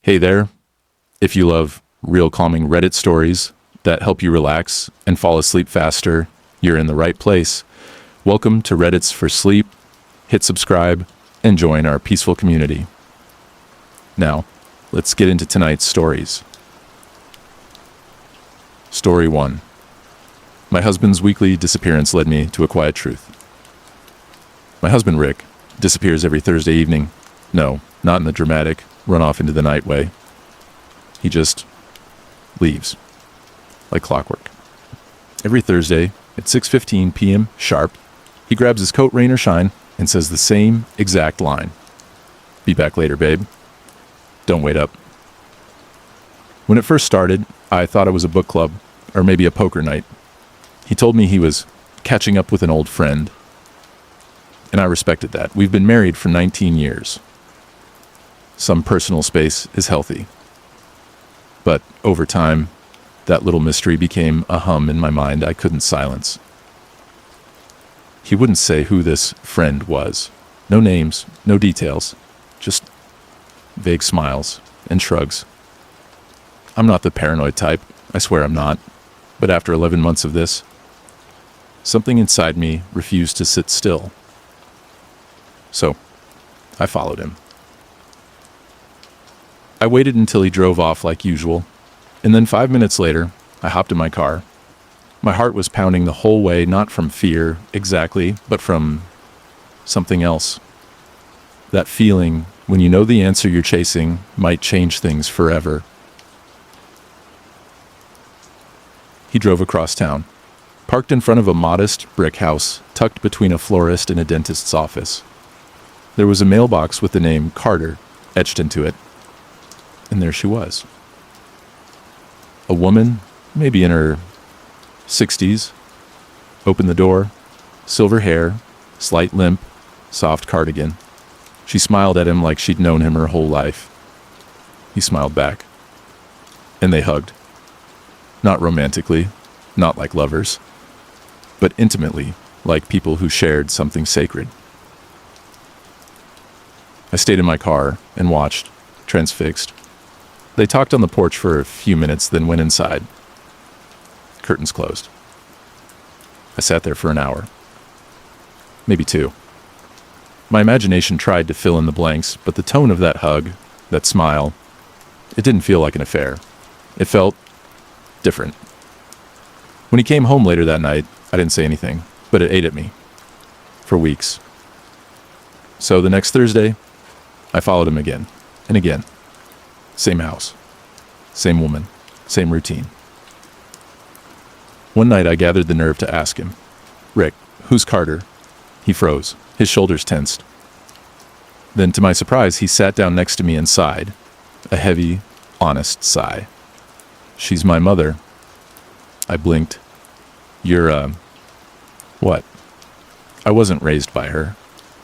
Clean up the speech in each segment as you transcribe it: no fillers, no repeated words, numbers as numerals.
Hey there. If you love real calming Reddit stories that help you relax and fall asleep faster, you're in the right place. Welcome to Reddit's for Sleep. Hit subscribe and join our peaceful community. Now, let's get into tonight's stories. Story 1. My husband's weekly disappearance led me to a quiet truth. My husband, Rick, disappears every Thursday evening. No, not in the dramatic, run off into the night way. He just leaves, like clockwork. Every Thursday at 6:15 p.m. sharp, he grabs his coat, rain or shine, and says the same exact line. Be back later, babe. Don't wait up. When it first started, I thought it was a book club, or maybe a poker night. He told me he was catching up with an old friend, and I respected that. We've been married for 19 years. Some personal space is healthy. But over time, that little mystery became a hum in my mind I couldn't silence. He wouldn't say who this friend was. No names, no details, just vague smiles and shrugs. I'm not the paranoid type, I swear I'm not. But after 11 months of this, something inside me refused to sit still. So, I followed him. I waited until he drove off like usual, and then 5 minutes later, I hopped in my car. My heart was pounding the whole way, not from fear exactly, but from something else. That feeling when you know the answer you're chasing might change things forever. He drove across town, parked in front of a modest brick house tucked between a florist and a dentist's office. There was a mailbox with the name Carter etched into it. And there she was. A woman, maybe in her 60s, opened the door, silver hair, slight limp, soft cardigan. She smiled at him like she'd known him her whole life. He smiled back. And they hugged. Not romantically, not like lovers, but intimately, like people who shared something sacred. I stayed in my car and watched, transfixed. They talked on the porch for a few minutes, then went inside. Curtains closed. I sat there for an hour. Maybe 2. My imagination tried to fill in the blanks, but the tone of that hug, that smile, it didn't feel like an affair. It felt different. When he came home later that night, I didn't say anything, but it ate at me. For weeks. So the next Thursday, I followed him again, and again. Same house, same woman, same routine. One night I gathered the nerve to ask him, "Rick, who's Carter?" He froze, his shoulders tensed. Then to my surprise, he sat down next to me and sighed, a heavy, honest sigh. "She's my mother." I blinked. "You're, what?" I wasn't raised by her.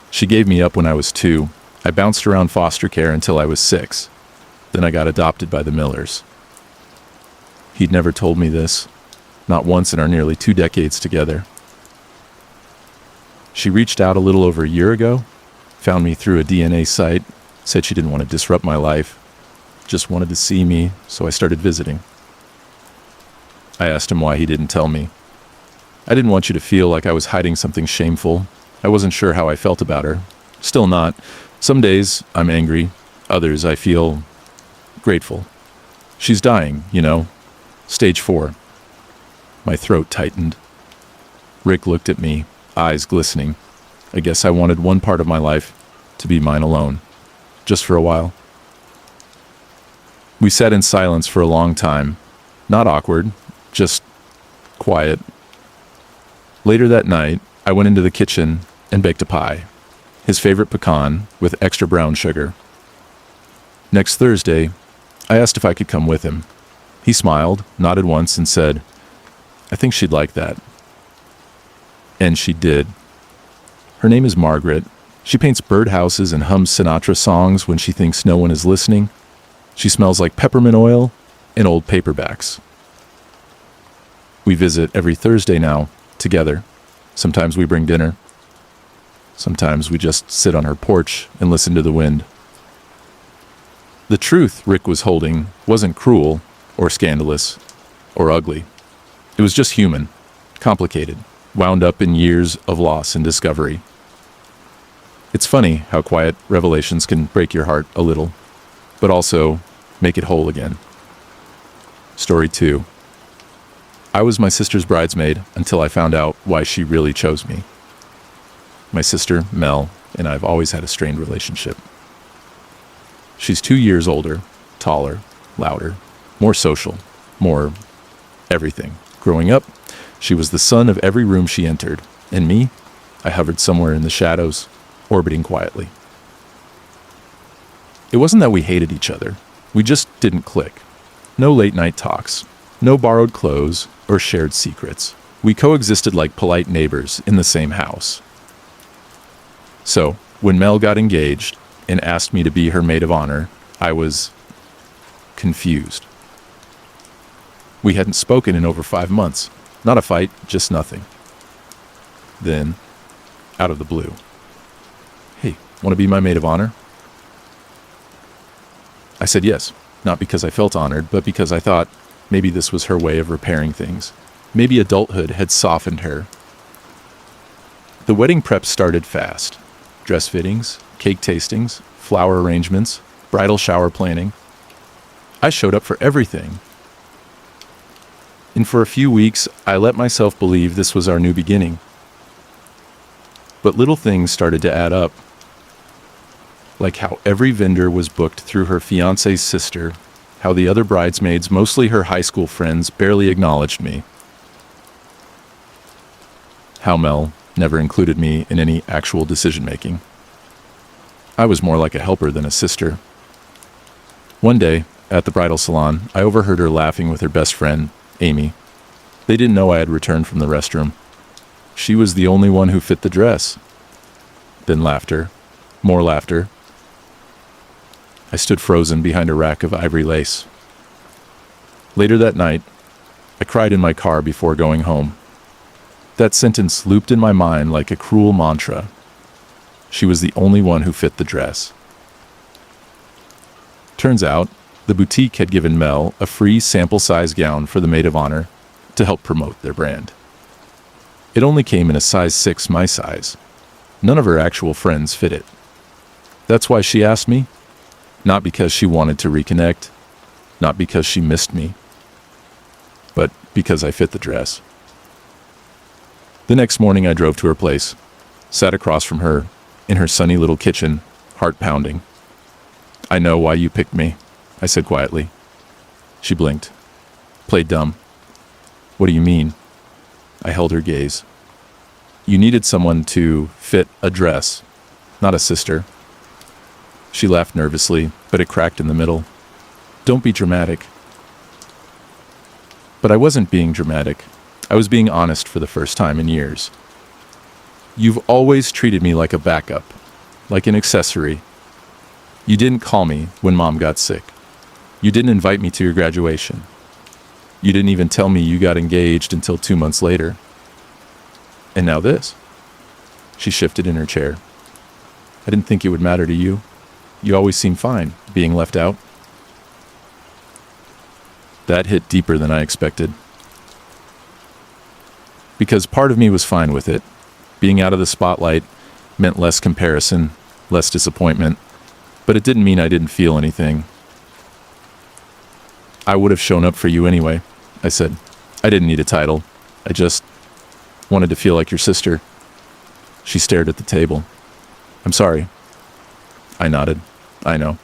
She gave me up when I was 2. I bounced around foster care until I was 6. Then I got adopted by the Millers. He'd never told me this, not once in our nearly 2 decades together. She reached out a little over a year ago, found me through a DNA site, said she didn't want to disrupt my life, just wanted to see me, so I started visiting. I asked him why he didn't tell me. I didn't want you to feel like I was hiding something shameful. I wasn't sure how I felt about her. Still not. Some days I'm angry, others I feel grateful. She's dying, you know. Stage 4. My throat tightened. Rick looked at me, eyes glistening. I guess I wanted one part of my life to be mine alone, just for a while. We sat in silence for a long time. Not awkward, just quiet. Later that night, I went into the kitchen and baked a pie. His favorite pecan with extra brown sugar. Next Thursday, I asked if I could come with him. He smiled, nodded once, and said, "I think she'd like that." And she did. Her name is Margaret. She paints birdhouses and hums Sinatra songs when she thinks no one is listening. She smells like peppermint oil and old paperbacks. We visit every Thursday now, together. Sometimes we bring dinner. Sometimes we just sit on her porch and listen to the wind. The truth Rick was holding wasn't cruel or scandalous or ugly. It was just human, complicated, wound up in years of loss and discovery. It's funny how quiet revelations can break your heart a little, but also make it whole again. Story 2. I was my sister's bridesmaid until I found out why she really chose me. My sister, Mel, and I've always had a strained relationship. She's 2 years older, taller, louder, more social, more everything. Growing up, she was the sun of every room she entered, and me, I hovered somewhere in the shadows, orbiting quietly. It wasn't that we hated each other. We just didn't click. No late-night talks, no borrowed clothes or shared secrets. We coexisted like polite neighbors in the same house. So, when Mel got engaged and asked me to be her maid of honor, I was confused. We hadn't spoken in over 5 months. Not a fight, just nothing. Then, out of the blue, "Hey, want to be my maid of honor?" I said yes, not because I felt honored, but because I thought maybe this was her way of repairing things. Maybe adulthood had softened her. The wedding prep started fast. Dress fittings, cake tastings, flower arrangements, bridal shower planning. I showed up for everything. And for a few weeks, I let myself believe this was our new beginning. But little things started to add up. Like how every vendor was booked through her fiancé's sister, how the other bridesmaids, mostly her high school friends, barely acknowledged me. How Mel never included me in any actual decision-making. I was more like a helper than a sister. One day, at the bridal salon, I overheard her laughing with her best friend, Amy. They didn't know I had returned from the restroom. She was the only one who fit the dress. Then laughter. More laughter. I stood frozen behind a rack of ivory lace. Later that night, I cried in my car before going home. That sentence looped in my mind like a cruel mantra. She was the only one who fit the dress. Turns out, the boutique had given Mel a free sample-size gown for the maid of honor to help promote their brand. It only came in a size 6 my size. None of her actual friends fit it. That's why she asked me. Not because she wanted to reconnect, not because she missed me, but because I fit the dress. The next morning I drove to her place, sat across from her in her sunny little kitchen, heart pounding. "I know why you picked me," I said quietly. She blinked, played dumb. "What do you mean?" I held her gaze. "You needed someone to fit a dress, not a sister." She laughed nervously, but it cracked in the middle. "Don't be dramatic." But I wasn't being dramatic. I was being honest for the first time in years. You've always treated me like a backup, like an accessory. You didn't call me when Mom got sick. You didn't invite me to your graduation. You didn't even tell me you got engaged until 2 months later. And now this. She shifted in her chair. I didn't think it would matter to you. You always seem fine, being left out. That hit deeper than I expected. Because part of me was fine with it. Being out of the spotlight meant less comparison, less disappointment, but it didn't mean I didn't feel anything. "I would have shown up for you anyway," I said. "I didn't need a title. I just wanted to feel like your sister." She stared at the table. "I'm sorry." I nodded. "I know."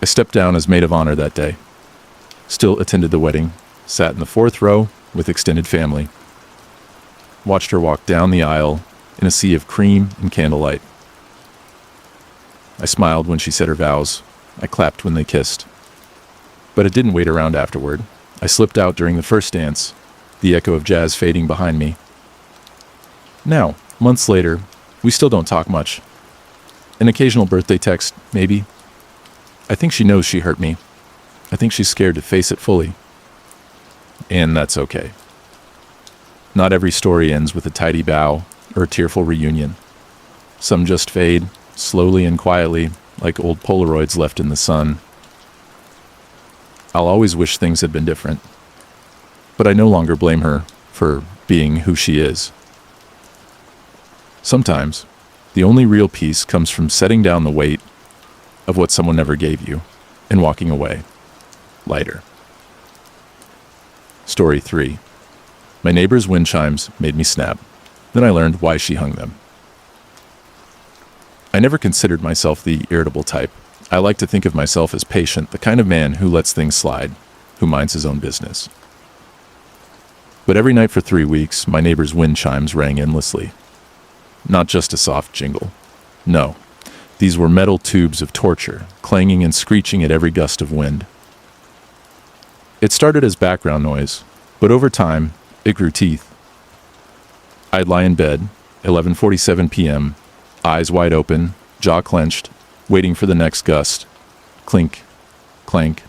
I stepped down as maid of honor that day. Still attended the wedding, sat in the 4th row with extended family. Watched her walk down the aisle in a sea of cream and candlelight. I smiled when she said her vows. I clapped when they kissed. But I didn't wait around afterward. I slipped out during the first dance, the echo of jazz fading behind me. Now, months later, we still don't talk much. An occasional birthday text, maybe. I think she knows she hurt me. I think she's scared to face it fully. And that's okay. Not every story ends with a tidy bow or a tearful reunion. Some just fade, slowly and quietly, like old Polaroids left in the sun. I'll always wish things had been different, but I no longer blame her for being who she is. Sometimes, the only real peace comes from setting down the weight of what someone never gave you and walking away, lighter. Story 3. My neighbor's wind chimes made me snap. Then I learned why she hung them. I never considered myself the irritable type. I like to think of myself as patient, the kind of man who lets things slide, who minds his own business. But every night for 3 weeks, my neighbor's wind chimes rang endlessly. Not just a soft jingle. No, these were metal tubes of torture, clanging and screeching at every gust of wind. It started as background noise, but over time, it grew teeth. I'd lie in bed, 11:47 p.m., eyes wide open, jaw clenched, waiting for the next gust. Clink, clank,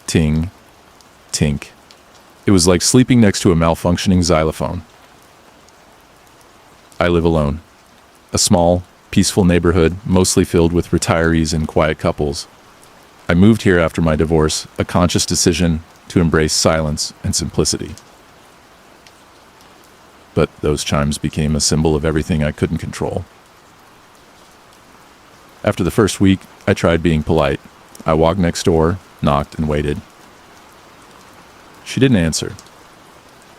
ting, tink. It was like sleeping next to a malfunctioning xylophone. I live alone. A small, peaceful neighborhood, mostly filled with retirees and quiet couples. I moved here after my divorce, a conscious decision to embrace silence and simplicity. But those chimes became a symbol of everything I couldn't control. After the first week, I tried being polite. I walked next door, knocked, and waited. She didn't answer.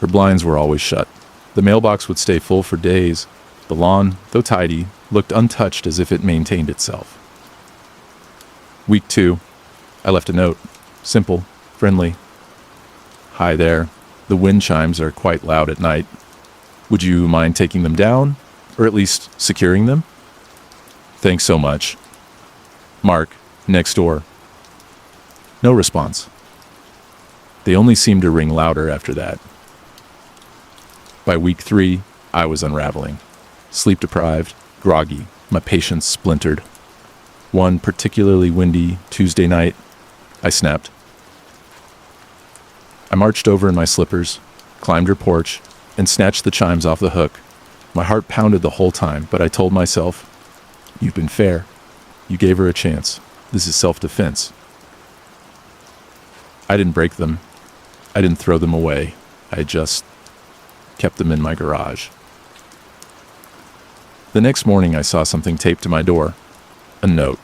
Her blinds were always shut. The mailbox would stay full for days. The lawn, though tidy, looked untouched as if it maintained itself. Week 2, I left a note. Simple, friendly. Hi there. The wind chimes are quite loud at night. Would you mind taking them down, or at least securing them? Thanks so much. Mark, next door. No response. They only seemed to ring louder after that. By week 3, I was unraveling. Sleep deprived, groggy, my patience splintered. One particularly windy Tuesday night, I snapped. I marched over in my slippers, climbed her porch, and snatched the chimes off the hook. My heart pounded the whole time, but I told myself, "You've been fair. You gave her a chance. This is self-defense." I didn't break them. I didn't throw them away. I just kept them in my garage. The next morning, I saw something taped to my door. A note.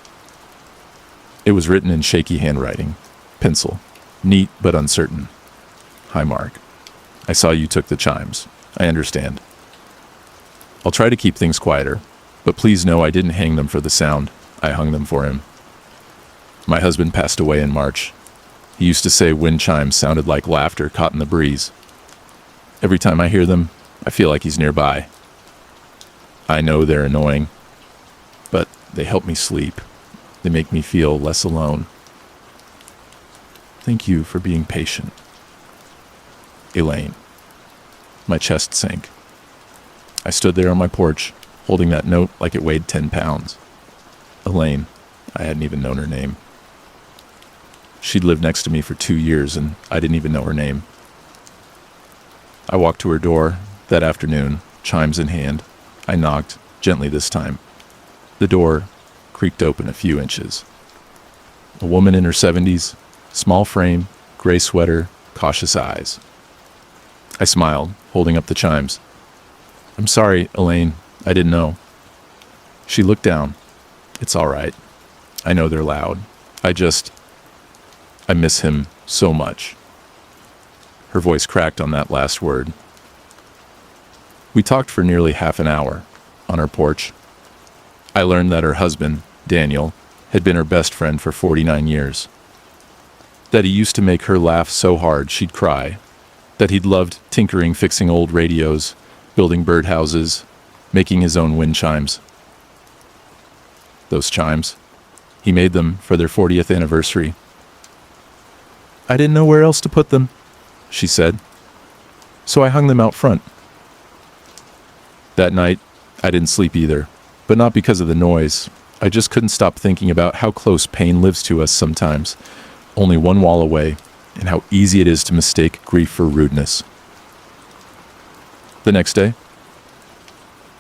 It was written in shaky handwriting. Pencil. Neat but uncertain. Hi, Mark. I saw you took the chimes. I understand. I'll try to keep things quieter, but please know I didn't hang them for the sound. I hung them for him. My husband passed away in March. He used to say wind chimes sounded like laughter caught in the breeze. Every time I hear them, I feel like he's nearby. I know they're annoying, but they help me sleep. They make me feel less alone. Thank you for being patient. Elaine. My chest sank. I stood there on my porch, holding that note like it weighed 10 pounds. Elaine. I hadn't even known her name. She'd lived next to me for 2 years, and I didn't even know her name. I walked to her door that afternoon, chimes in hand. I knocked, gently this time. The door creaked open a few inches. A woman in her 70s, small frame, gray sweater, cautious eyes. I smiled, holding up the chimes. "I'm sorry, Elaine. I didn't know." She looked down. "It's all right. I know they're loud. I miss him so much." Her voice cracked on that last word. We talked for nearly half an hour on her porch. I learned that her husband, Daniel, had been her best friend for 49 years. That he used to make her laugh so hard she'd cry. That he'd loved tinkering, fixing old radios, building birdhouses, making his own wind chimes. Those chimes. He made them for their 40th anniversary. "I didn't know where else to put them," she said. "So I hung them out front." That night, I didn't sleep either, but not because of the noise. I just couldn't stop thinking about how close pain lives to us sometimes, only one wall away, and how easy it is to mistake grief for rudeness. The next day,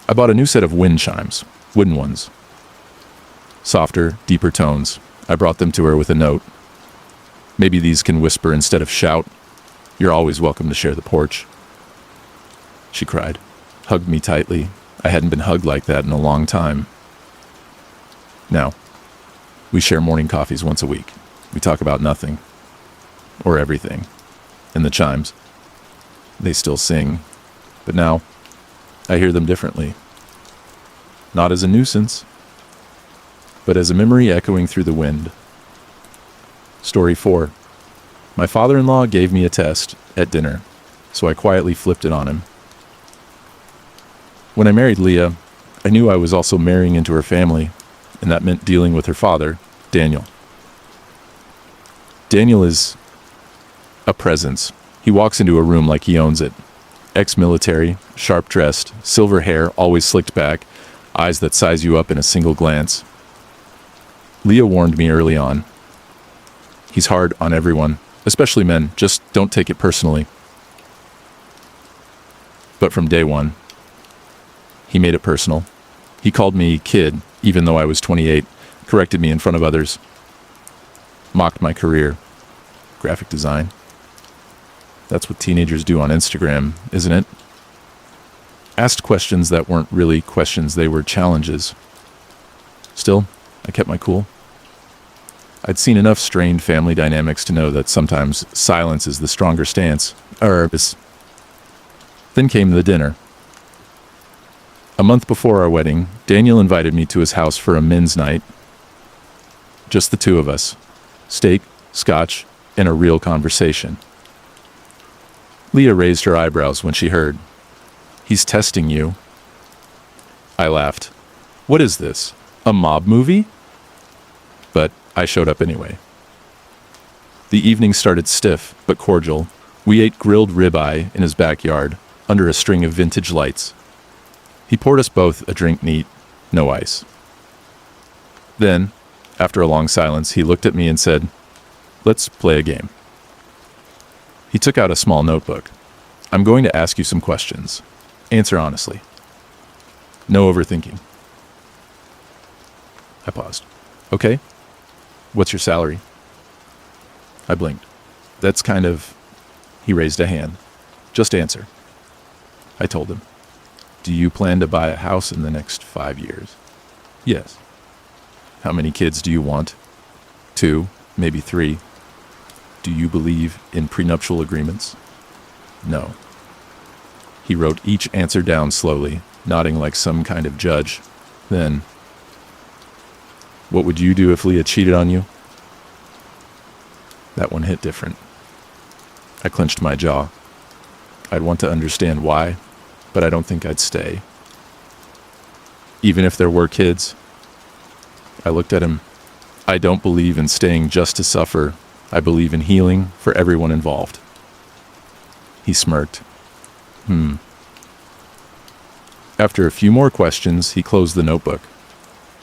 I bought a new set of wind chimes, wooden ones. Softer, deeper tones. I brought them to her with a note. Maybe these can whisper instead of shout. You're always welcome to share the porch. She cried, hugged me tightly. I hadn't been hugged like that in a long time. Now, we share morning coffees once a week. We talk about nothing. Or everything. And the chimes. They still sing. But now, I hear them differently. Not as a nuisance, but as a memory echoing through the wind. Story 4. My father-in-law gave me a test at dinner, so I quietly flipped it on him. When I married Leah, I knew I was also marrying into her family, and that meant dealing with her father, Daniel. Daniel is a presence. He walks into a room like he owns it. Ex-military, sharp-dressed, silver hair always slicked back, eyes that size you up in a single glance. Leah warned me early on. He's hard on everyone, especially men. Just don't take it personally. But from day one, he made it personal. He called me kid, even though I was 28, corrected me in front of others, mocked my career, graphic design. That's what teenagers do on Instagram, isn't it? Asked questions that weren't really questions, they were challenges. Still, I kept my cool. I'd seen enough strained family dynamics to know that sometimes silence is the stronger stance. Then came the dinner. A month before our wedding, Daniel invited me to his house for a men's night. Just the two of us. Steak, scotch, and a real conversation. Leah raised her eyebrows when she heard. He's testing you. I laughed. What is this? A mob movie? But I showed up anyway. The evening started stiff but cordial. We ate grilled ribeye in his backyard under a string of vintage lights. He poured us both a drink neat, no ice. Then, after a long silence, he looked at me and said, "Let's play a game." He took out a small notebook. "I'm going to ask you some questions. Answer honestly. No overthinking." I paused. "Okay. What's your salary?" I blinked. "That's kind of..." He raised a hand. "Just answer." I told him. "Do you plan to buy a house in the next 5 years?" "Yes." "How many kids do you want?" 2, maybe 3. "Do you believe in prenuptial agreements?" "No." He wrote each answer down slowly, nodding like some kind of judge. Then, "What would you do if Leah cheated on you?" That one hit different. I clenched my jaw. I'd want to understand why, but I don't think I'd stay. Even if there were kids. I looked at him. "I don't believe in staying just to suffer. I believe in healing for everyone involved." He smirked. After a few more questions, he closed the notebook.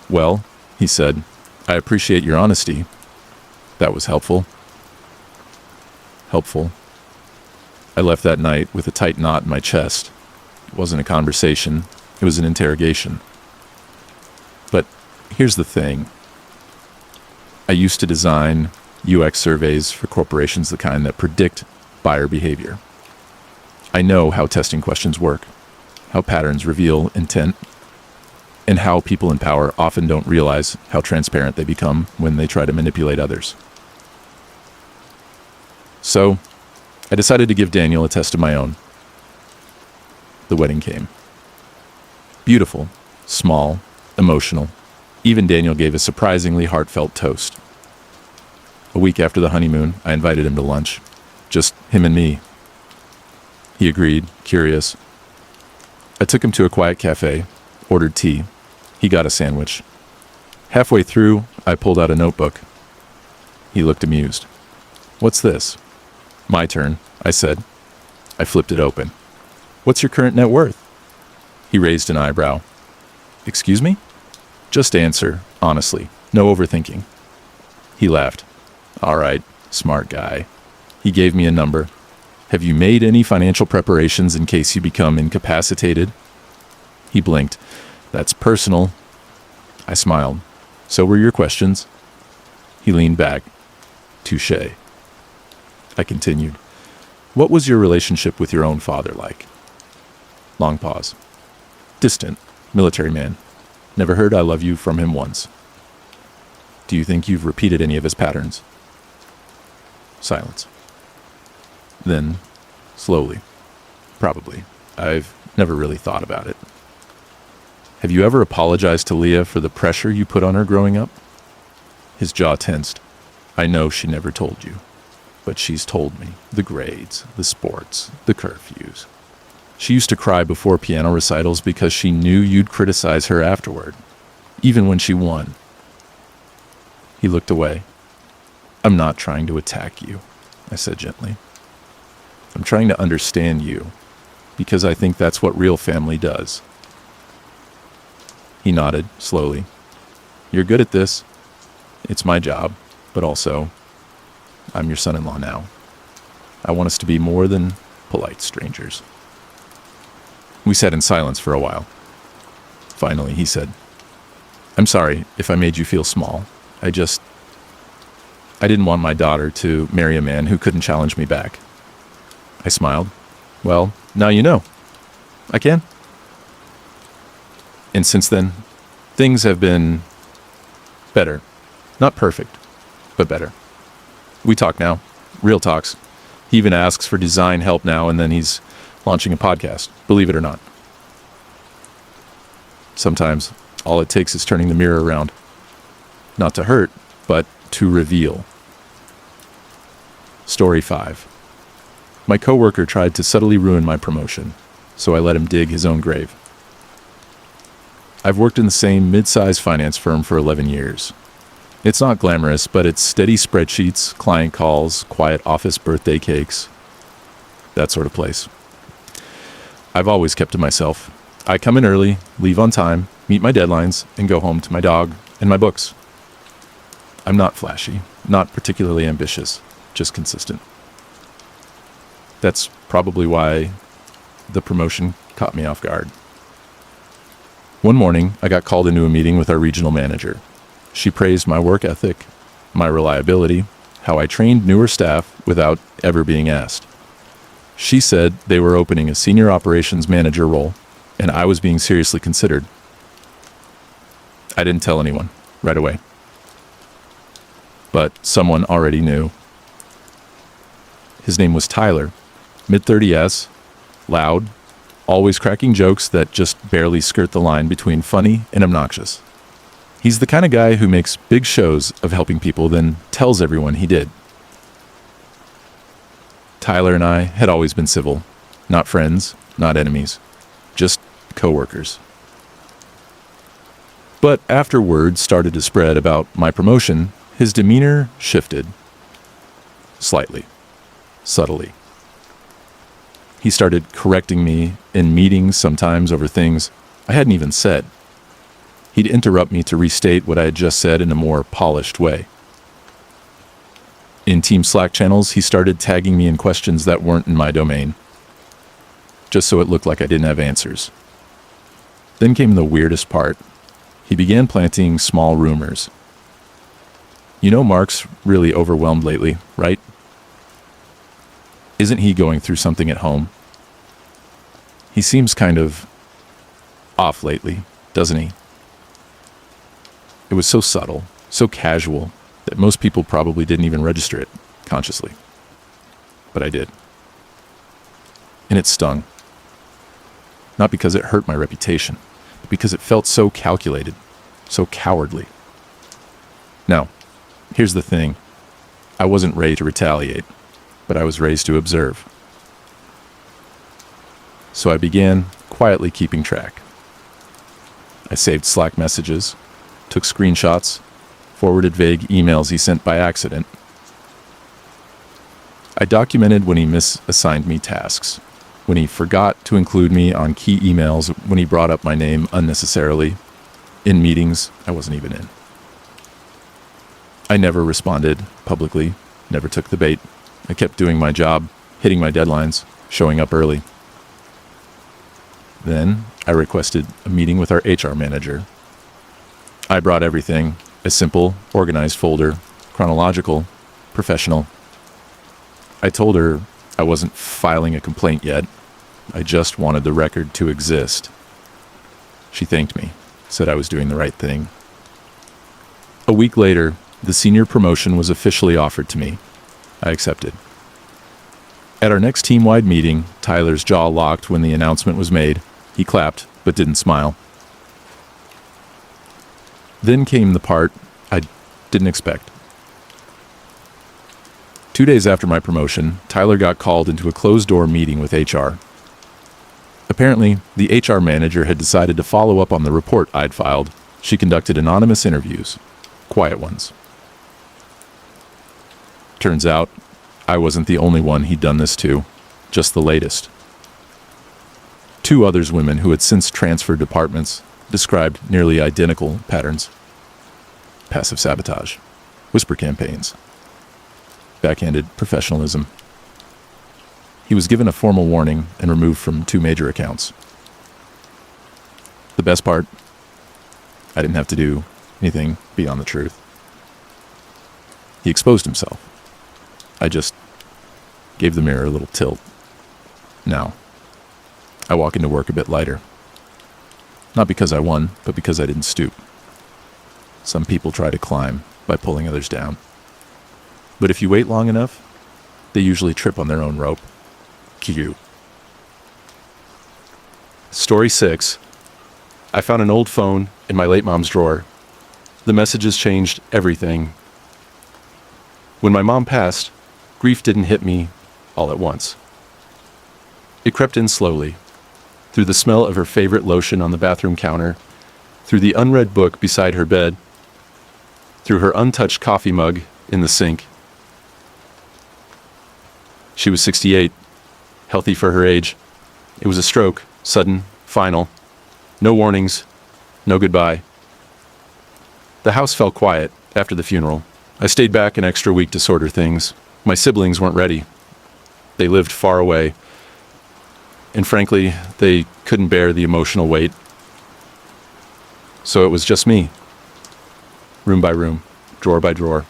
"Well," he said, "I appreciate your honesty. That was helpful." Helpful. I left that night with a tight knot in my chest. It wasn't a conversation. It was an interrogation. But here's the thing. I used to design UX surveys for corporations, the kind that predict buyer behavior. I know how testing questions work, how patterns reveal intent, and how people in power often don't realize how transparent they become when they try to manipulate others. So, I decided to give Daniel a test of my own. The wedding came. Beautiful, small, emotional. Even Daniel gave a surprisingly heartfelt toast. A week after the honeymoon, I invited him to lunch. Just him and me. He agreed, curious. I took him to a quiet cafe, ordered tea. He got a sandwich. Halfway through, I pulled out a notebook. He looked amused. "What's this?" "My turn," I said. I flipped it open. "What's your current net worth?" He raised an eyebrow. "Excuse me?" "Just answer, honestly. No overthinking." He laughed. "All right, smart guy." He gave me a number. "Have you made any financial preparations in case you become incapacitated?" He blinked. "That's personal." I smiled. So were your questions? He leaned back. Touché. I continued. What was your relationship with your own father like? Long pause. Distant, military man. Never heard I love you from him once. Do you think you've repeated any of his patterns? Silence. Then, slowly. Probably. I've never really thought about it. Have you ever apologized to Leah for the pressure you put on her growing up? His jaw tensed. I know she never told you, but she's told me. The grades, the sports, the curfews. She used to cry before piano recitals because she knew you'd criticize her afterward, even when she won. He looked away. I'm not trying to attack you, I said gently. I'm trying to understand you, because I think that's what real family does. He nodded, slowly. You're good at this. It's my job, but also, I'm your son-in-law now. I want us to be more than polite strangers. We sat in silence for a while. Finally, he said, I'm sorry if I made you feel small. I didn't want my daughter to marry a man who couldn't challenge me back. I smiled. Well, now you know. I can. And since then, things have been better. Not perfect, but better. We talk now. Real talks. He even asks for design help now, and then he's launching a podcast, believe it or not. Sometimes, all it takes is turning the mirror around. Not to hurt, but to reveal. Story 5. My coworker tried to subtly ruin my promotion, so I let him dig his own grave. I've worked in the same mid-sized finance firm for 11 years. It's not glamorous, but it's steady spreadsheets, client calls, quiet office birthday cakes, that sort of place. I've always kept to myself. I come in early, leave on time, meet my deadlines, and go home to my dog and my books. I'm not flashy, not particularly ambitious, just consistent. That's probably why the promotion caught me off guard. One morning, I got called into a meeting with our regional manager. She praised my work ethic, my reliability, how I trained newer staff without ever being asked. She said they were opening a senior operations manager role, and I was being seriously considered. I didn't tell anyone right away. But someone already knew. His name was Tyler, mid-30s, loud, always cracking jokes that just barely skirt the line between funny and obnoxious. He's the kind of guy who makes big shows of helping people, then tells everyone he did. Tyler and I had always been civil, not friends, not enemies, just coworkers. But after word started to spread about my promotion, his demeanor shifted. Slightly. Subtly. He started correcting me in meetings, sometimes over things I hadn't even said. He'd interrupt me to restate what I had just said in a more polished way. In team Slack channels, he started tagging me in questions that weren't in my domain, just so it looked like I didn't have answers. Then came the weirdest part. He began planting small rumors. You know Mark's really overwhelmed lately, right? Isn't he going through something at home? He seems kind of off lately, doesn't he? It was so subtle, so casual, that most people probably didn't even register it consciously. But I did. And it stung. Not because it hurt my reputation, but because it felt so calculated, so cowardly. Now, here's the thing. I wasn't ready to retaliate, but I was raised to observe. So I began quietly keeping track. I saved Slack messages, took screenshots, forwarded vague emails he sent by accident. I documented when he misassigned me tasks, when he forgot to include me on key emails, when he brought up my name unnecessarily, in meetings I wasn't even in. I never responded publicly, never took the bait. I kept doing my job, hitting my deadlines, showing up early. Then I requested a meeting with our HR manager. I brought everything, A simple, organized folder, chronological, professional. I told her I wasn't filing a complaint yet. I just wanted the record to exist. She thanked me, said I was doing the right thing. A week later, the senior promotion was officially offered to me. I accepted. At our next team-wide meeting, Tyler's jaw locked when the announcement was made. He clapped, but didn't smile. Then came the part I didn't expect. 2 days after my promotion, Tyler got called into a closed-door meeting with HR. Apparently, the HR manager had decided to follow up on the report I'd filed. She conducted anonymous interviews, quiet ones. Turns out, I wasn't the only one he'd done this to, just the latest. 2 others women who had since transferred departments described nearly identical patterns. Passive sabotage, whisper campaigns, backhanded professionalism. He was given a formal warning and removed from 2 major accounts. The best part, I didn't have to do anything beyond the truth. He exposed himself. I just gave the mirror a little tilt. Now, I walk into work a bit lighter. Not because I won, but because I didn't stoop. Some people try to climb by pulling others down. But if you wait long enough, they usually trip on their own rope. Cue. Story 6. I found an old phone in my late mom's drawer. The messages changed everything. When my mom passed, grief didn't hit me all at once. It crept in slowly, through the smell of her favorite lotion on the bathroom counter, through the unread book beside her bed, through her untouched coffee mug in the sink. She was 68, healthy for her age. It was a stroke, sudden, final. No warnings, no goodbye. The house fell quiet after the funeral. I stayed back an extra week to sort her things. My siblings weren't ready. They lived far away. And frankly, they couldn't bear the emotional weight. So it was just me. Room by room, drawer by drawer.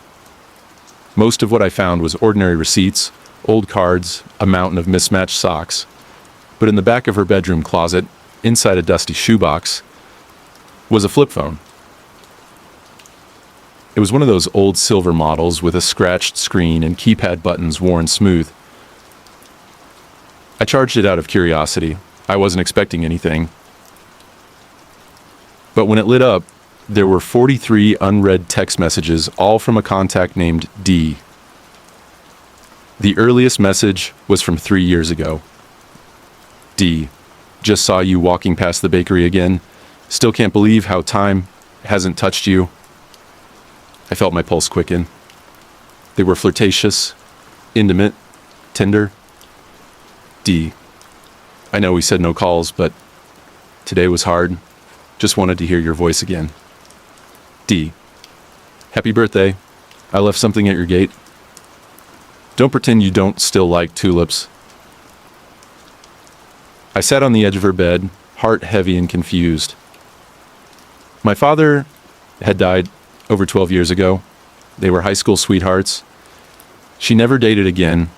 Most of what I found was ordinary receipts, old cards, a mountain of mismatched socks. But in the back of her bedroom closet, inside a dusty shoebox, was a flip phone. It was one of those old silver models with a scratched screen and keypad buttons worn smooth. I charged it out of curiosity. I wasn't expecting anything. But when it lit up, there were 43 unread text messages, all from a contact named D. The earliest message was from 3 years ago. D. Just saw you walking past the bakery again. Still can't believe how time hasn't touched you. I felt my pulse quicken. They were flirtatious, intimate, tender. D. I know we said no calls, but today was hard. Just wanted to hear your voice again. D. Happy birthday. I left something at your gate. Don't pretend you don't still like tulips. I sat on the edge of her bed, heart heavy and confused. My father had died over 12 years ago. They were high school sweethearts. She never dated again,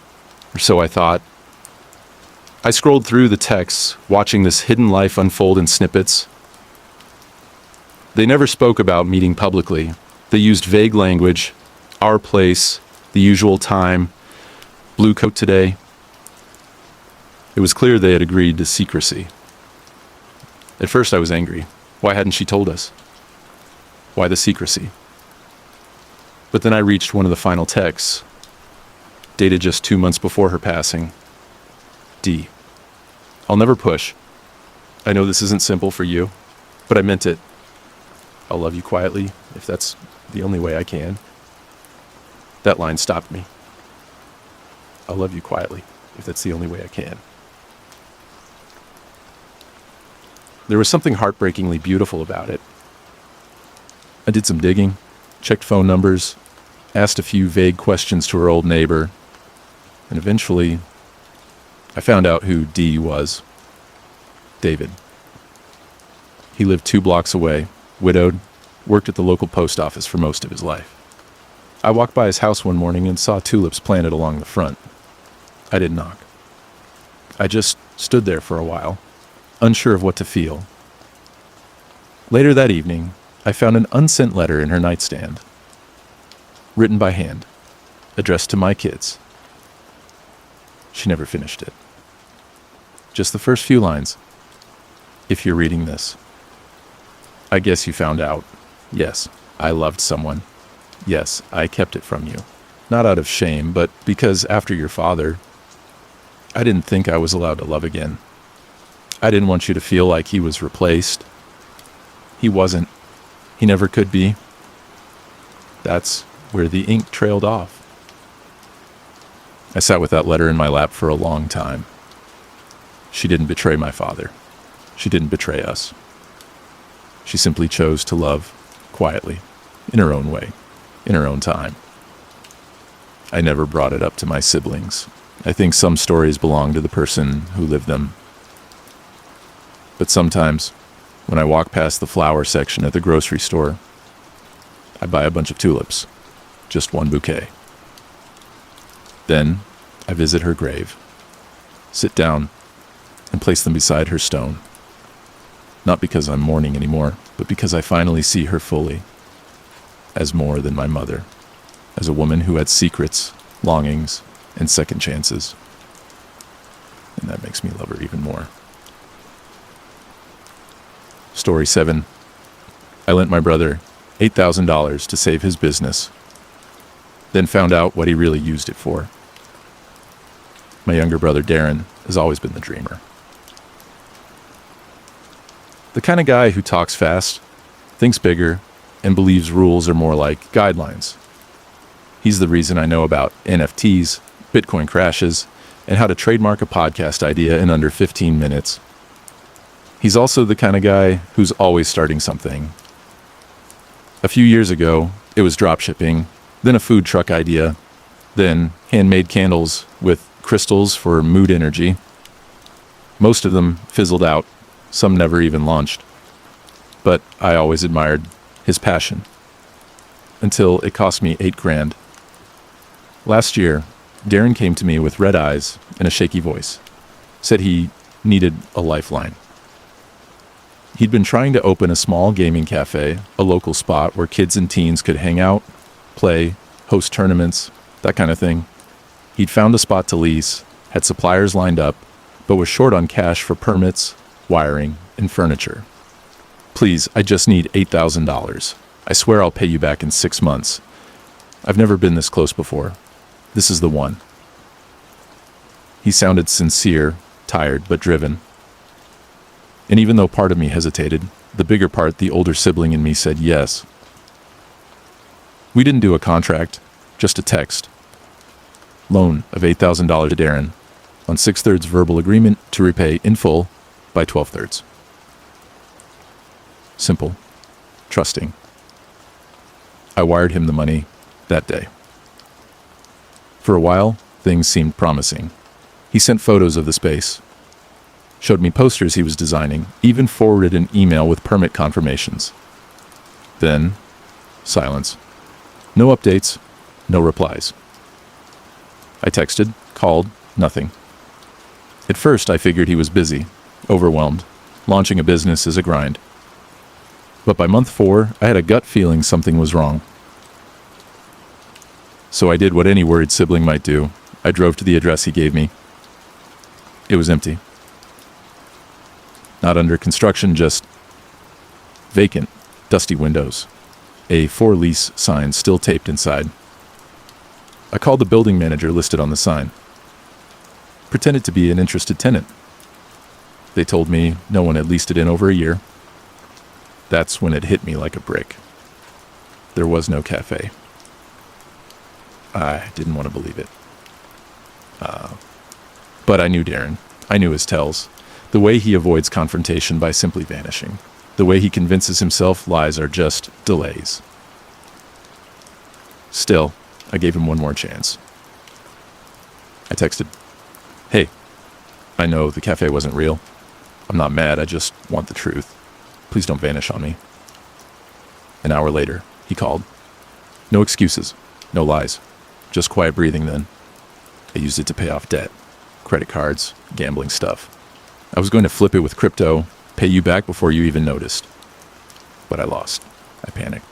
or so I thought. I scrolled through the texts, watching this hidden life unfold in snippets. They never spoke about meeting publicly. They used vague language, our place, the usual time, blue coat today. It was clear they had agreed to secrecy. At first I was angry. Why hadn't she told us? Why the secrecy? But then I reached one of the final texts, dated just 2 months before her passing. D. I'll never push. I know this isn't simple for you, but I meant it. I'll love you quietly, if that's the only way I can. That line stopped me. I'll love you quietly, if that's the only way I can. There was something heartbreakingly beautiful about it. I did some digging, checked phone numbers, asked a few vague questions to her old neighbor, and eventually I found out who D was. David. He lived 2 blocks away, widowed, worked at the local post office for most of his life. I walked by his house one morning and saw tulips planted along the front. I didn't knock. I just stood there for a while, unsure of what to feel. Later that evening, I found an unsent letter in her nightstand, written by hand, addressed to my kids. She never finished it. Just the first few lines. If you're reading this, I guess you found out. Yes, I loved someone. Yes, I kept it from you. Not out of shame, but because after your father, I didn't think I was allowed to love again. I didn't want you to feel like he was replaced. He wasn't. He never could be. That's where the ink trailed off. I sat with that letter in my lap for a long time. She didn't betray my father. She didn't betray us. She simply chose to love quietly, in her own way, in her own time. I never brought it up to my siblings. I think some stories belong to the person who lived them. But sometimes, when I walk past the flower section at the grocery store, I buy a bunch of tulips, just one bouquet. Then, I visit her grave, sit down, and place them beside her stone. Not because I'm mourning anymore, but because I finally see her fully, as more than my mother, as a woman who had secrets, longings, and second chances. And that makes me love her even more. Story 7. I lent my brother $8,000 to save his business, then found out what he really used it for. My younger brother, Darren, has always been the dreamer. The kind of guy who talks fast, thinks bigger, and believes rules are more like guidelines. He's the reason I know about NFTs, Bitcoin crashes, and how to trademark a podcast idea in under 15 minutes. He's also the kind of guy who's always starting something. A few years ago, it was dropshipping, then a food truck idea, then handmade candles with crystals for mood energy. Most of them fizzled out, some never even launched. But I always admired his passion, until it cost me $8,000. Last year, Darren came to me with red eyes and a shaky voice, said he needed a lifeline. He'd been trying to open a small gaming cafe, a local spot where kids and teens could hang out, play, host tournaments, that kind of thing. He'd found a spot to lease, had suppliers lined up, but was short on cash for permits, wiring, and furniture. Please, I just need $8,000. I swear I'll pay you back in 6 months. I've never been this close before. This is the one. He sounded sincere, tired, but driven. And even though part of me hesitated, the bigger part, the older sibling in me, said yes. We didn't do a contract, just a text. Loan of $8,000 to Darren, on 6/3 verbal agreement to repay in full by 12/3. Simple, trusting. I wired him the money that day. For a while, things seemed promising. He sent photos of the space, showed me posters he was designing, even forwarded an email with permit confirmations. Then, silence. No updates, no replies. I texted, called, nothing. At first, I figured he was busy, overwhelmed. Launching a business is a grind. But by month 4, I had a gut feeling something was wrong. So I did what any worried sibling might do. I drove to the address he gave me. It was empty. Not under construction, just vacant, dusty windows. A for lease sign still taped inside. I called the building manager listed on the sign. Pretended to be an interested tenant. They told me no one had leased it in over a year. That's when it hit me like a brick. There was no cafe. I didn't want to believe it. But I knew Darren. I knew his tells. The way he avoids confrontation by simply vanishing. The way he convinces himself lies are just delays. Still, I gave him one more chance. I texted, "Hey, I know the cafe wasn't real. I'm not mad, I just want the truth. Please don't vanish on me." An hour later, he called. No excuses, no lies, just quiet breathing then. I used it to pay off debt, credit cards, gambling stuff. I was going to flip it with crypto, pay you back before you even noticed. But I lost. I panicked.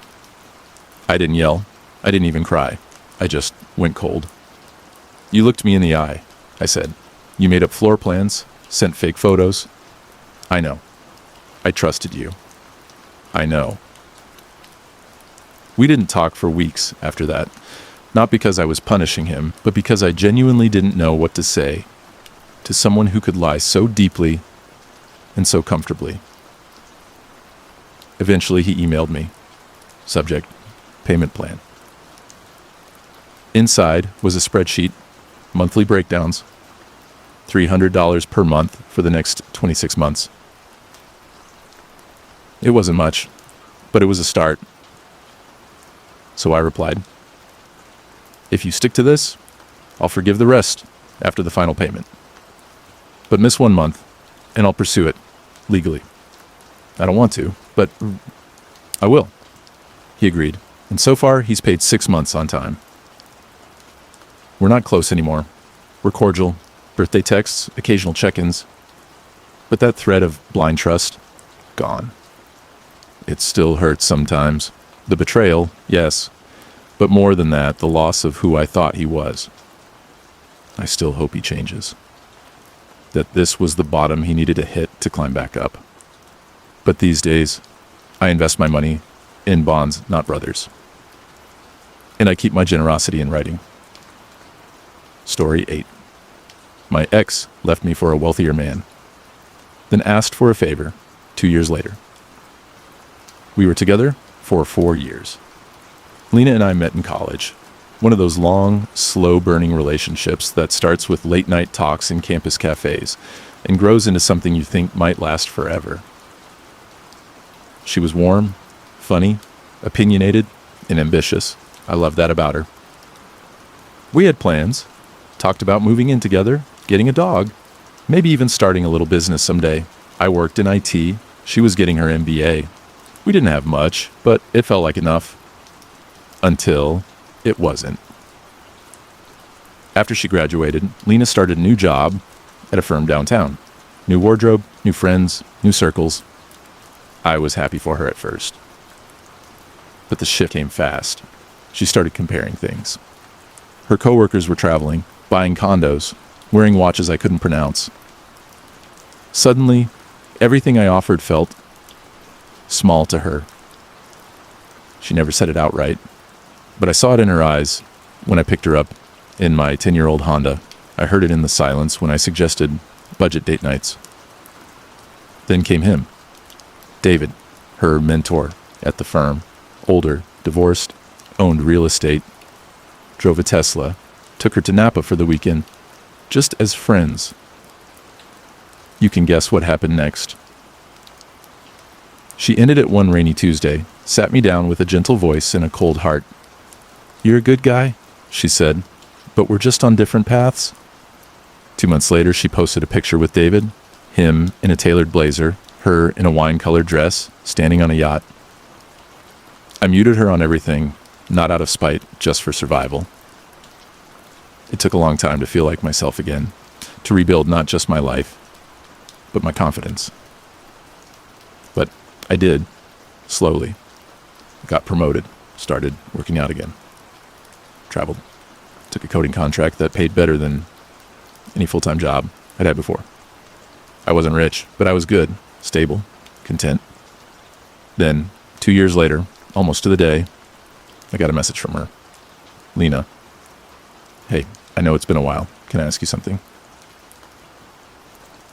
I didn't yell. I didn't even cry. I just went cold. You looked me in the eye, I said. You made up floor plans, sent fake photos. I know. I trusted you. I know. We didn't talk for weeks after that, not because I was punishing him, but because I genuinely didn't know what to say to someone who could lie so deeply and so comfortably. Eventually, he emailed me. Subject, payment plan. Inside was a spreadsheet, monthly breakdowns, $300 per month for the next 26 months. It wasn't much, but it was a start. So I replied, if you stick to this, I'll forgive the rest after the final payment. But miss 1 month, and I'll pursue it legally. I don't want to, but I will. He agreed, and so far he's paid 6 months on time. We're not close anymore. We're cordial, birthday texts, occasional check-ins. But that thread of blind trust, gone. It still hurts sometimes. The betrayal, yes, but more than that, the loss of who I thought he was. I still hope he changes. That this was the bottom he needed to hit to climb back up. But these days, I invest my money in bonds, not brothers. And I keep my generosity in writing. Story 8. My ex left me for a wealthier man, then asked for a favor 2 years later. We were together for 4 years. Lena and I met in college, one of those long, slow-burning relationships that starts with late-night talks in campus cafes and grows into something you think might last forever. She was warm, funny, opinionated, and ambitious. I loved that about her. We had plans, talked about moving in together, getting a dog, maybe even starting a little business someday. I worked in IT, she was getting her MBA. We didn't have much, but it felt like enough. Until it wasn't. After she graduated, Lena started a new job at a firm downtown. New wardrobe, new friends, new circles. I was happy for her at first. But the shift came fast. She started comparing things. Her coworkers were traveling, buying condos, wearing watches I couldn't pronounce. Suddenly, everything I offered felt small to her. She never said it outright, but I saw it in her eyes when I picked her up in my 10-year-old Honda. I heard it in the silence when I suggested budget date nights. Then came him, David, her mentor at the firm, older, divorced, owned real estate, drove a Tesla, took her to Napa for the weekend, just as friends. You can guess what happened next. She ended it one rainy Tuesday, sat me down with a gentle voice and a cold heart. "You're a good guy," she said, "but we're just on different paths." 2 months later, she posted a picture with David, him in a tailored blazer, her in a wine-colored dress, standing on a yacht. I muted her on everything, not out of spite, just for survival. It took a long time to feel like myself again, to rebuild not just my life, but my confidence. But I did, slowly. Got promoted, started working out again. Traveled, took a coding contract that paid better than any full-time job I'd had before. I wasn't rich, but I was good, stable, content. Then, 2 years later, almost to the day, I got a message from her. "Lena, hey, I know it's been a while. Can I ask you something?"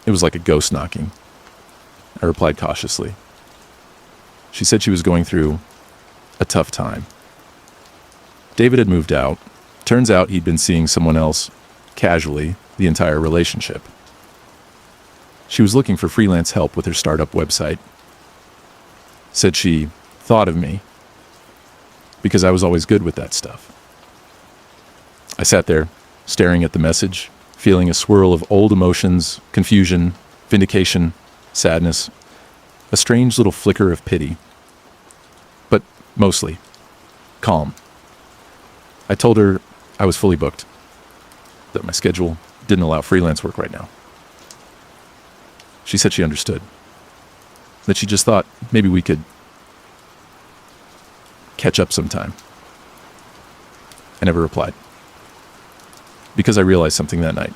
It was like a ghost knocking. I replied cautiously. She said she was going through a tough time. David had moved out. Turns out he'd been seeing someone else, casually, the entire relationship. She was looking for freelance help with her startup website. Said she thought of me because I was always good with that stuff. I sat there, staring at the message, feeling a swirl of old emotions, confusion, vindication, sadness, a strange little flicker of pity. But Mostly. Calm. I told her I was fully booked, that my schedule didn't allow freelance work right now. She said she understood, that she just thought maybe we could catch up sometime. I never replied, because I realized something that night.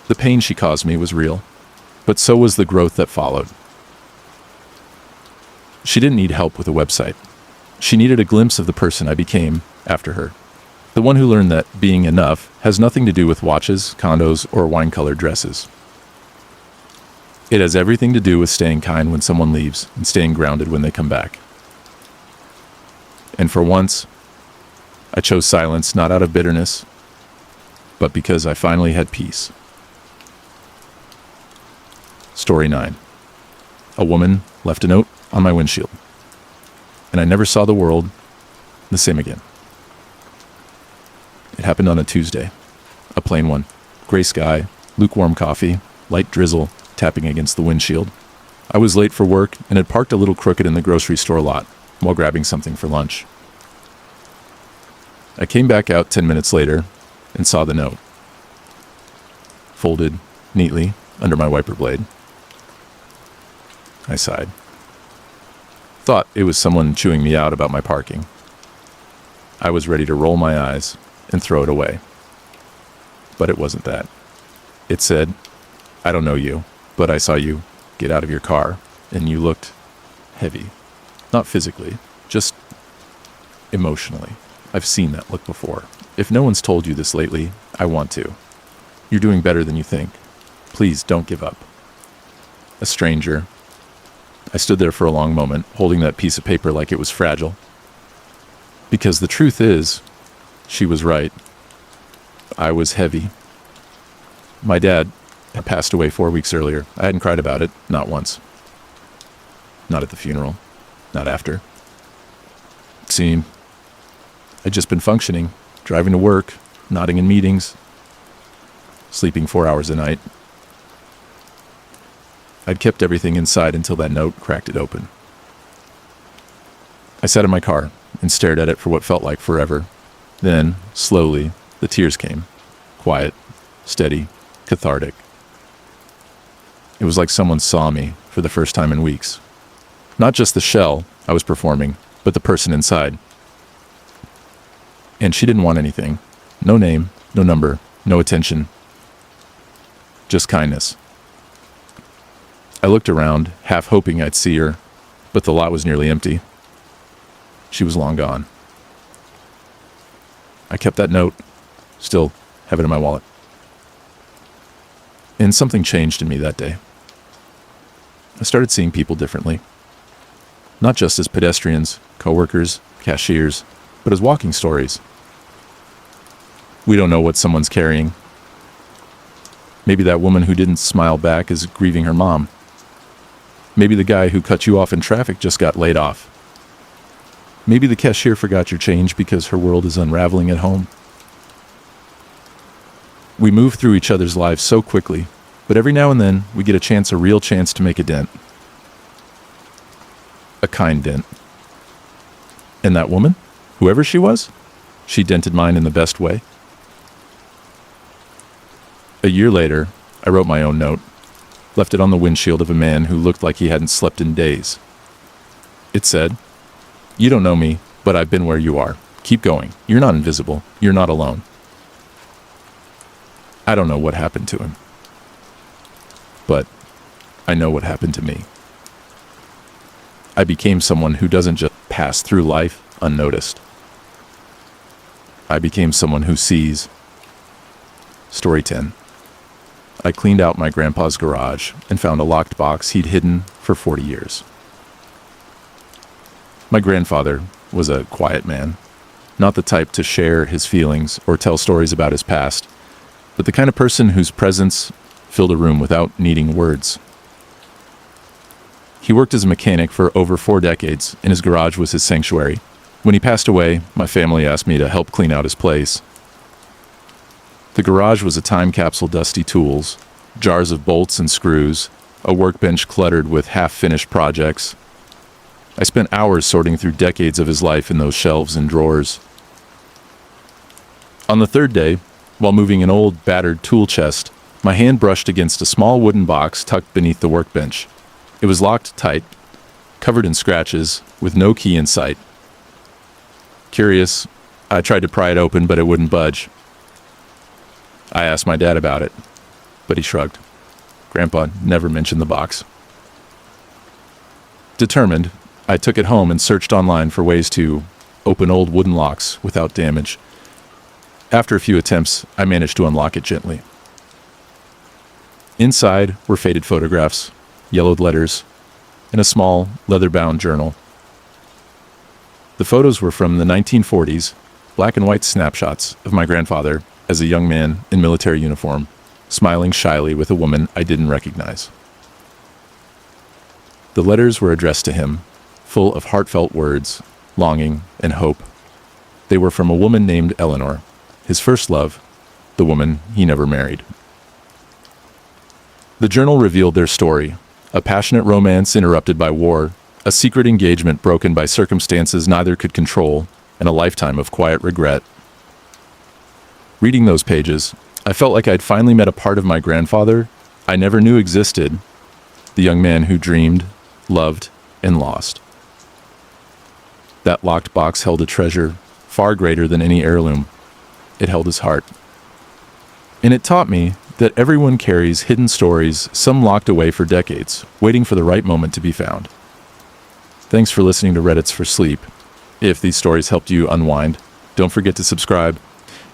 The pain she caused me was real, but so was the growth that followed. She didn't need help with a website. She needed a glimpse of the person I became after her. The one who learned that being enough has nothing to do with watches, condos, or wine-colored dresses. It has everything to do with staying kind when someone leaves and staying grounded when they come back. And for once, I chose silence not out of bitterness, but because I finally had peace. Story 9. A woman left a note on my windshield, and I never saw the world the same again. It happened on a Tuesday, a plain one. Gray sky, lukewarm coffee, light drizzle tapping against the windshield. I was late for work and had parked a little crooked in the grocery store lot while grabbing something for lunch. I came back out 10 minutes later and saw the note, folded neatly under my wiper blade. I sighed. Thought it was someone chewing me out about my parking. I was ready to roll my eyes and throw it away. But it wasn't that. It said, "I don't know you, but I saw you get out of your car, and you looked heavy. Not physically, just emotionally. I've seen that look before. If no one's told you this lately, I want to. You're doing better than you think. Please don't give up." A stranger. I stood there for a long moment, holding that piece of paper like it was fragile. Because the truth is, she was right. I was heavy. My dad had passed away 4 weeks earlier. I hadn't cried about it, not once. Not at the funeral. Not after. See, I'd just been functioning, driving to work, nodding in meetings, sleeping 4 hours a night. I'd kept everything inside until that note cracked it open. I sat in my car and stared at it for what felt like forever. Then, slowly, the tears came. Quiet, steady, cathartic. It was like someone saw me for the first time in weeks. Not just the shell I was performing, but the person inside. And she didn't want anything. No name, no number, no attention. Just kindness. I looked around, half hoping I'd see her, but the lot was nearly empty. She was long gone. I kept that note, still have it in my wallet. And something changed in me that day. I started seeing people differently. Not just as pedestrians, coworkers, cashiers, but as walking stories. We don't know what someone's carrying. Maybe that woman who didn't smile back is grieving her mom. Maybe the guy who cut you off in traffic just got laid off. Maybe the cashier forgot your change because her world is unraveling at home. We move through each other's lives so quickly, but every now and then we get a real chance to make a dent. A kind dent. And that woman, whoever she was, she dented mine in the best way. A year later, I wrote my own note, left it on the windshield of a man who looked like he hadn't slept in days. It said, "You don't know me, but I've been where you are. Keep going. You're not invisible. You're not alone." I don't know what happened to him, but I know what happened to me. I became someone who doesn't just pass through life unnoticed. I became someone who sees. Story 10. I cleaned out my grandpa's garage and found a locked box he'd hidden for 40 years. My grandfather was a quiet man, not the type to share his feelings or tell stories about his past, but the kind of person whose presence filled a room without needing words. He worked as a mechanic for over 4 decades, and his garage was his sanctuary. When he passed away, my family asked me to help clean out his place. The garage was a time capsule, dusty tools, jars of bolts and screws, a workbench cluttered with half-finished projects. I spent hours sorting through decades of his life in those shelves and drawers. On the third day, while moving an old, battered tool chest, my hand brushed against a small wooden box tucked beneath the workbench. It was locked tight, covered in scratches, with no key in sight. Curious, I tried to pry it open, but it wouldn't budge. I asked my dad about it, but he shrugged. Grandpa never mentioned the box. Determined, I took it home and searched online for ways to open old wooden locks without damage. After a few attempts, I managed to unlock it gently. Inside were faded photographs, yellowed letters, and a small, leather-bound journal. The photos were from the 1940s, black and white snapshots of my grandfather as a young man in military uniform, smiling shyly with a woman I didn't recognize. The letters were addressed to him, full of heartfelt words, longing, and hope. They were from a woman named Eleanor, his first love, the woman he never married. The journal revealed their story, a passionate romance interrupted by war, a secret engagement broken by circumstances neither could control, and a lifetime of quiet regret. Reading those pages, I felt like I'd finally met a part of my grandfather I never knew existed, the young man who dreamed, loved, and lost. That locked box held a treasure far greater than any heirloom. It held his heart. And it taught me that everyone carries hidden stories, some locked away for decades, waiting for the right moment to be found. Thanks for listening to Reddits for Sleep. If these stories helped you unwind, don't forget to subscribe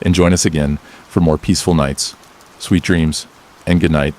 and join us again for more peaceful nights, sweet dreams, and good night.